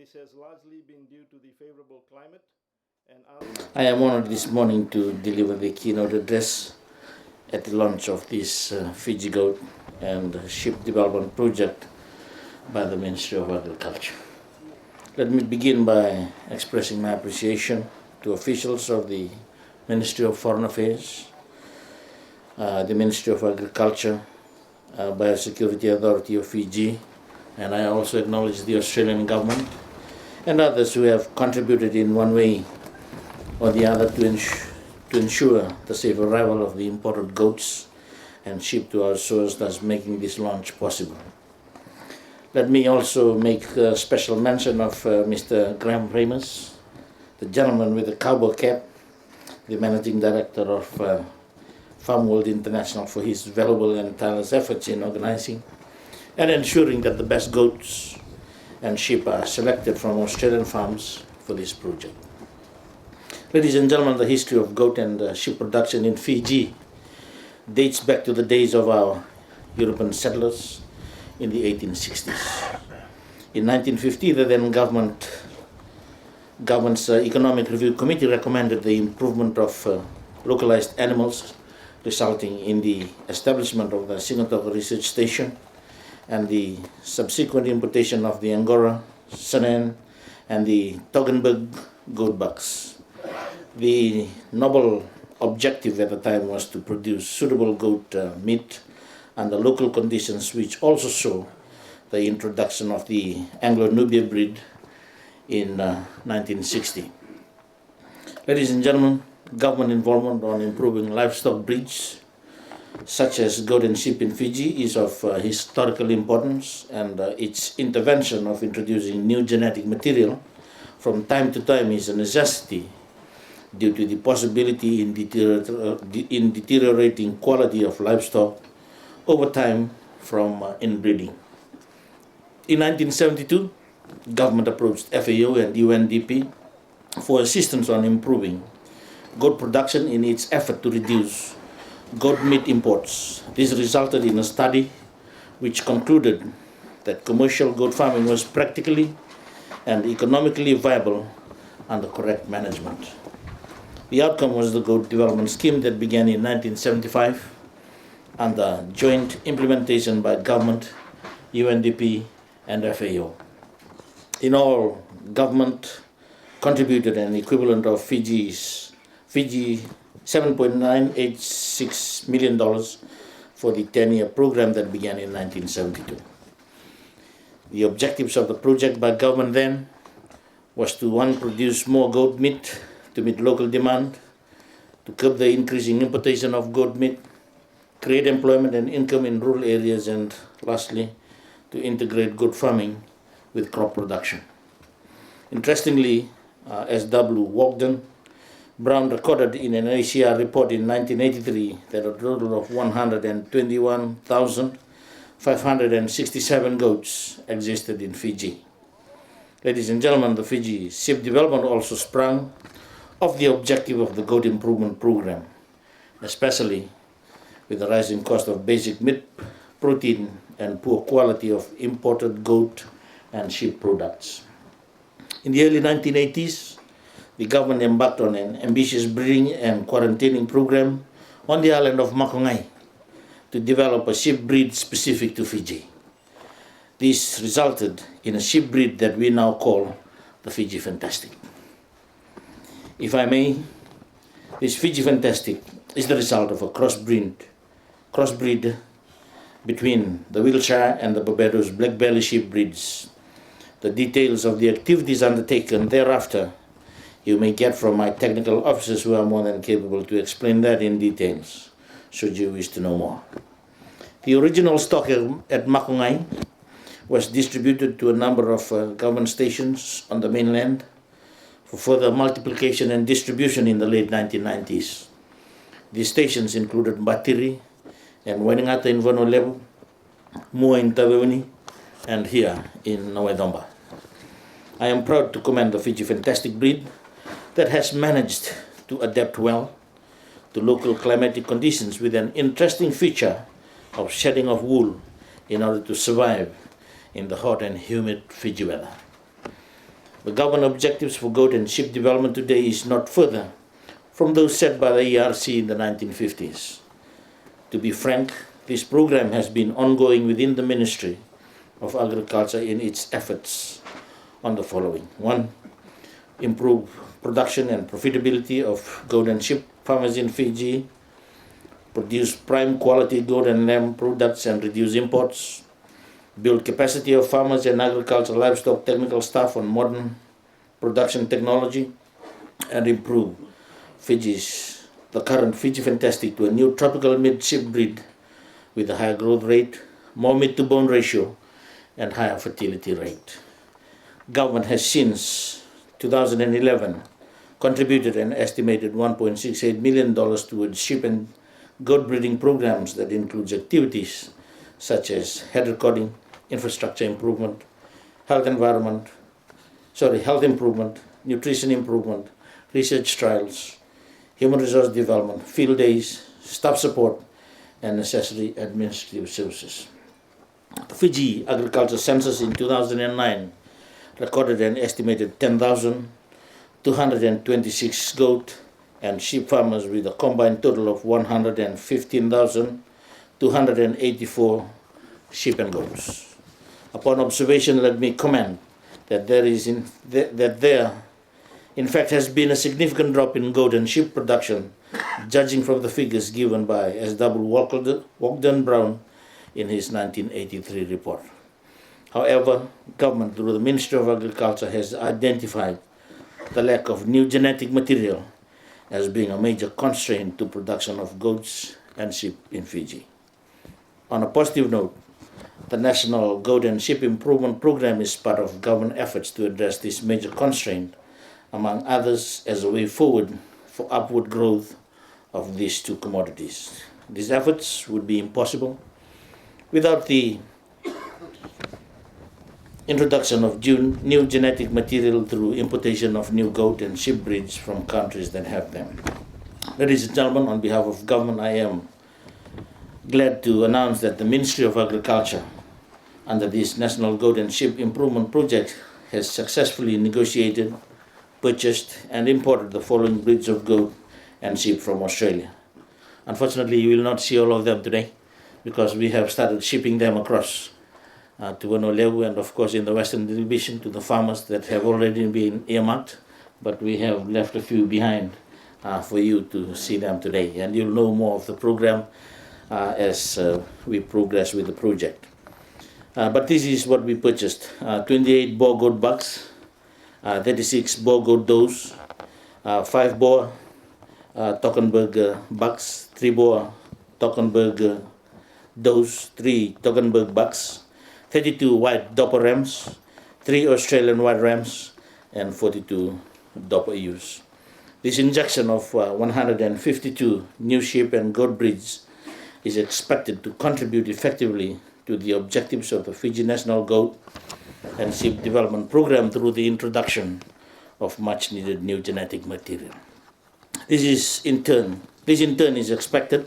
This has largely been due to the favorable climate and I am honored this morning to deliver the keynote address at the launch of this Fiji goat and sheep development project by the Ministry of Agriculture. Let me begin by expressing my appreciation to officials of the Ministry of Foreign Affairs, the Ministry of Agriculture, Biosecurity Authority of Fiji, and I also acknowledge the Australian government and others who have contributed in one way or the other to ensure the safe arrival of the imported goats and sheep to our shores, thus making this launch possible. Let me also make a special mention of Mr. Graham Remus, the gentleman with the cowboy cap, the managing director of Farm World International, for his valuable and tireless efforts in organizing and ensuring that the best goats and sheep are selected from Australian farms for this project. Ladies and gentlemen, the history of goat and sheep production in Fiji dates back to the days of our European settlers in the 1860s. In 1950, the then government's Economic Review Committee recommended the improvement of localized animals, resulting in the establishment of the Singatok Research Station and the subsequent importation of the Angora, Saanen, and the Toggenburg goat bucks. The noble objective at the time was to produce suitable goat meat under local conditions, which also saw the introduction of the Anglo-Nubia breed in 1960. Ladies and gentlemen, government involvement on improving livestock breeds such as goat and sheep in Fiji is of historical importance, and its intervention of introducing new genetic material from time to time is a necessity due to the possibility in deteriorating quality of livestock over time from inbreeding. In 1972, government approached FAO and UNDP for assistance on improving goat production in its effort to reduce goat meat imports. This resulted in a study which concluded that commercial goat farming was practically and economically viable under correct management. The outcome was the Goat Development Scheme that began in 1975 under joint implementation by government, UNDP, and FAO. In all, government contributed an equivalent of Fiji $7.986 million for the 10-year program that began in 1972. The objectives of the project by government then was to, one, produce more goat meat to meet local demand, to curb the increasing importation of goat meat, create employment and income in rural areas, and lastly, to integrate goat farming with crop production. Interestingly, S.W. Wogden Brown recorded in an ACR report in 1983 that a total of 121,567 goats existed in Fiji. Ladies and gentlemen, the Fiji sheep development also sprung of the objective of the goat improvement program, especially with the rising cost of basic meat, protein, and poor quality of imported goat and sheep products. In the early 1980s, the government embarked on an ambitious breeding and quarantining program on the island of Makongai to develop a sheep breed specific to Fiji. This resulted in a sheep breed that we now call the Fiji Fantastic. If I may, this Fiji Fantastic is the result of a crossbreed between the Wiltshire and the Barbados Black Belly sheep breeds. The details of the activities undertaken thereafter you may get from my technical officers, who are more than capable to explain that in details, should you wish to know more. The original stock at Makongai was distributed to a number of government stations on the mainland for further multiplication and distribution in the late 1990s. These stations included Batiri and Wainingata in Vanoleu, Mua in Taveuni, and here in Nawedomba. I am proud to commend the Fiji Fantastic breed that has managed to adapt well to local climatic conditions, with an interesting feature of shedding of wool in order to survive in the hot and humid Fiji weather. The government objectives for goat and sheep development today is not further from those set by the ERC in the 1950s. To be frank, this program has been ongoing within the Ministry of Agriculture in its efforts on the following. 1. Improve production and profitability of goat and sheep farmers in Fiji, produce prime quality goat and lamb products and reduce imports, build capacity of farmers and agricultural livestock technical staff on modern production technology, and improve the current Fiji Fantastic to a new tropical mid-sheep breed with a higher growth rate, more meat-to-bone ratio, and higher fertility rate. Government has since 2011 contributed an estimated $1.68 million towards sheep and goat breeding programs that includes activities such as head recording, infrastructure improvement, health improvement, nutrition improvement, research trials, human resource development, field days, staff support, and necessary administrative services. The Fiji Agriculture Census in 2009 recorded an estimated 10,226 goat and sheep farmers with a combined total of 115,284 sheep and goats. Upon observation, let me comment that there in fact has been a significant drop in goat and sheep production, judging from the figures given by S.W. Walkden Brown in his 1983 report. However, government through the Ministry of Agriculture has identified the lack of new genetic material as being a major constraint to production of goats and sheep in Fiji. On a positive note, the National Goat and Sheep Improvement Program is part of government efforts to address this major constraint, among others, as a way forward for upward growth of these two commodities. These efforts would be impossible without the introduction of new genetic material through importation of new goat and sheep breeds from countries that have them. Ladies and gentlemen, on behalf of government, I am glad to announce that the Ministry of Agriculture, under this National Goat and Sheep Improvement Project, has successfully negotiated, purchased, and imported the following breeds of goat and sheep from Australia. Unfortunately, you will not see all of them today because we have started shipping them across to Honolulu and, of course, in the Western Division to the farmers that have already been earmarked, but we have left a few behind for you to see them today. And you'll know more of the program as we progress with the project. But this is what we purchased: 28 Boer goat bucks, 36 Boer goat does, 5 Boer Toggenburg bucks, 3 Boer Toggenburg does, 3 Toggenburg bucks, 32 white Dopper rams, 3 Australian white rams, and 42 Dopper ewes. This injection of 152 new sheep and goat breeds is expected to contribute effectively to the objectives of the Fiji National Goat and Sheep Development Program through the introduction of much needed new genetic material. This in turn is expected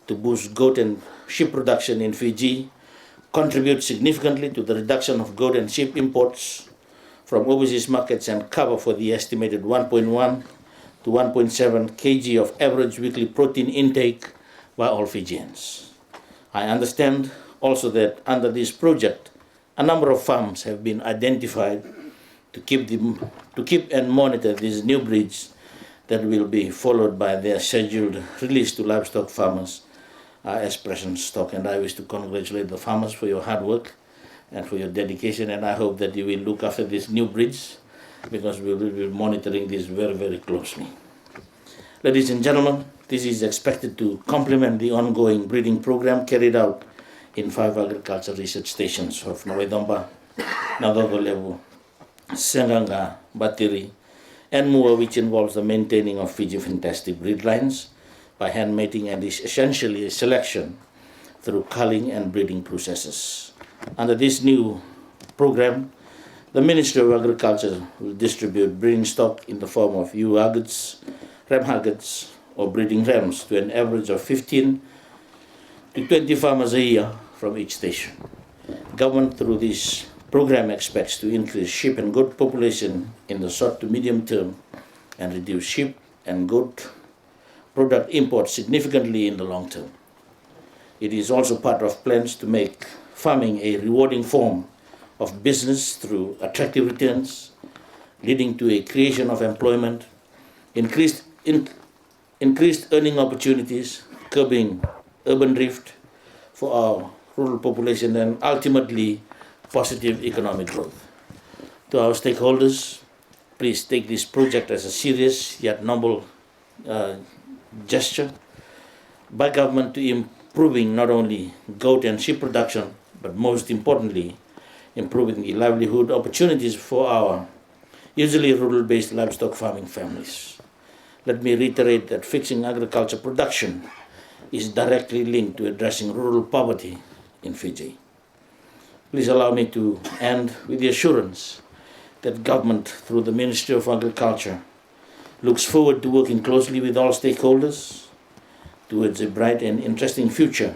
to boost goat and sheep production in Fiji, contribute significantly to the reduction of goat and sheep imports from overseas markets, and cover for the estimated 1.1 to 1.7 kg of average weekly protein intake by all Fijians. I understand also that under this project, a number of farms have been identified to keep and monitor these new breeds that will be followed by their scheduled release to livestock farmers as present stock. And I wish to congratulate the farmers for your hard work and for your dedication, and I hope that you will look after these new breeds because we will be monitoring this very, very closely. Ladies and gentlemen, this is expected to complement the ongoing breeding program carried out in 5 agriculture research stations of Noedomba, Nagagolevu, Senganga, Batiri, and Mua, which involves the maintaining of Fiji Fantastic breed lines by hand mating and is essentially a selection through culling and breeding processes. Under this new program, the Ministry of Agriculture will distribute breeding stock in the form of ewe haggets, ram haggets, or breeding rams to an average of 15 to 20 farmers a year from each station. Government, through this program expects to increase sheep and goat population in the short to medium term and reduce sheep and goat product imports significantly in the long term. It is also part of plans to make farming a rewarding form of business through attractive returns, leading to a creation of employment, increased earning opportunities, curbing urban drift for our rural population, and ultimately positive economic growth. To our stakeholders, please take this project as a serious yet noble gesture by government to improving not only goat and sheep production, but most importantly, improving the livelihood opportunities for our usually rural-based livestock farming families. Let me reiterate that fixing agriculture production is directly linked to addressing rural poverty in Fiji. Please allow me to end with the assurance that government, through the Ministry of Agriculture, looks forward to working closely with all stakeholders towards a bright and interesting future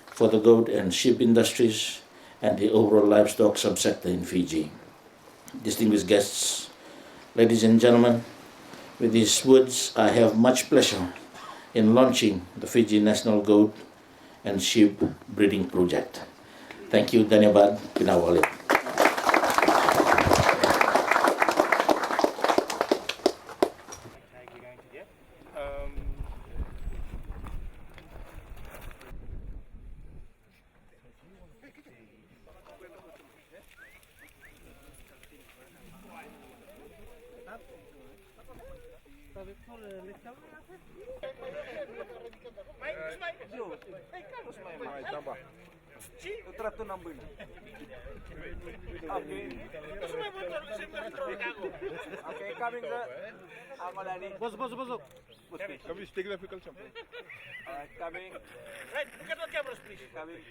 for the goat and sheep industries and the overall livestock subsector in Fiji. Distinguished guests, ladies and gentlemen, with these words, I have much pleasure in launching the Fiji National Goat and Sheep Breeding Project. Thank you, Dhanyabad, Pinawale. Eu trato number. Okay, coming Amalani. Busuk. Kami stick na fikal champ. Coming. Right, look at the cameras, please. Coming.